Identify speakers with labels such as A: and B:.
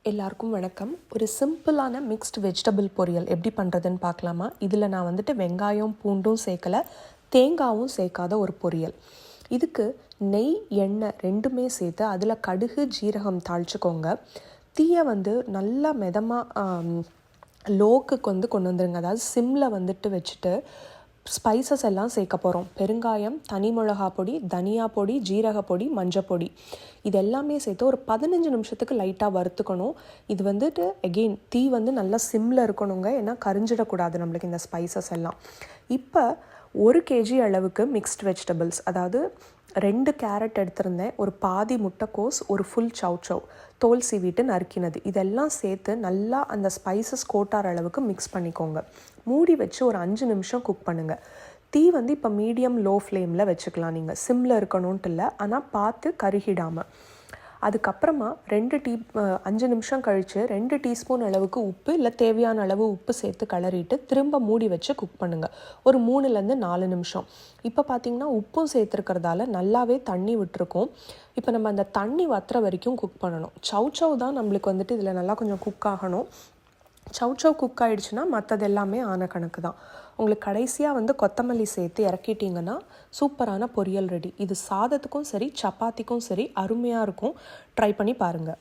A: எல்லாருக்கும் வணக்கம். ஒரு சிம்பிளான மிக்ஸ்டு வெஜிடபிள் பொரியல் எப்படி பண்ணுறதுன்னு பார்க்கலாமா? இதில் நான் வந்துட்டு வெங்காயம் பூண்டும் சேர்க்கலை, தேங்காயும் சேர்க்காத ஒரு பொரியல். இதுக்கு நெய் எண்ணெய் ரெண்டுமே சேர்த்து அதில் கடுகு ஜீரகம் தாளிச்சுக்கோங்க. தீயை நல்லா லோக்கு கொண்டு வந்துடுங்க. அதாவது சிம்மில் வச்சுட்டு ஸ்பைசஸ் எல்லாம் சேர்க்க போகிறோம். பெருங்காயம், தனி மிளகா பொடி, தனியா பொடி, ஜீரக பொடி, மஞ்சள் பொடி, இது எல்லாமே சேர்த்து ஒரு 15 நிமிஷத்துக்கு லைட்டாக வறுத்துக்கணும். இது எகெயின் தீ நல்லா சிம்மில் இருக்கணுங்க, ஏன்னா கரிஞ்சிடக்கூடாது நம்மளுக்கு இந்த ஸ்பைசஸ் எல்லாம். இப்போ 1 kg அளவுக்கு மிக்ஸ்ட் வெஜிடபிள்ஸ், அதாவது 2 கேரட் எடுத்திருந்தேன், ஒரு பாதி முட்டைக்கோஸ், ஒரு ஃபுல் சவ் தோல் சீவிட்டு நறுக்கினது, இதெல்லாம் சேர்த்து நல்லா அந்த ஸ்பைசஸ் கோட்டார் அளவுக்கு மிக்ஸ் பண்ணிக்கோங்க. மூடி வச்சு ஒரு 5 நிமிஷம் குக் பண்ணுங்கள். தீ இப்போ மீடியம் லோ ஃப்ளேமில் வச்சுக்கலாம். நீங்கள் சிம்மில் இருக்கணும்ன்ட்டு இல்லை, ஆனால் பார்த்து கருகிடாமல். அதுக்கப்புறமா 5 நிமிஷம் கழித்து 2 டீஸ்பூன் அளவுக்கு உப்பு இல்லை தேவையான அளவு உப்பு சேர்த்து கிளறிட்டு திரும்ப மூடி வச்சு குக் பண்ணுங்கள் ஒரு 3-4 நிமிஷம். இப்போ பார்த்திங்கன்னா உப்பும் சேர்த்துருக்கிறதால நல்லாவே தண்ணி விட்டுருக்கோம். இப்போ நம்ம அந்த தண்ணி வத்துற வரைக்கும் குக் பண்ணணும். சவ் தான் நம்மளுக்கு இதில் நல்லா கொஞ்சம் குக் ஆகணும். சவ் குக் ஆகிடுச்சுன்னா மற்றது எல்லாமே ஆன கணக்கு தான். உங்களுக்கு கடைசியாக கொத்தமல்லி சேர்த்து இறக்கிட்டிங்கன்னா சூப்பரான பொரியல் ரெடி. இது சாதத்துக்கும் சரி சப்பாத்திக்கும் சரி அருமையாக இருக்கும். ட்ரை பண்ணி பாருங்கள்.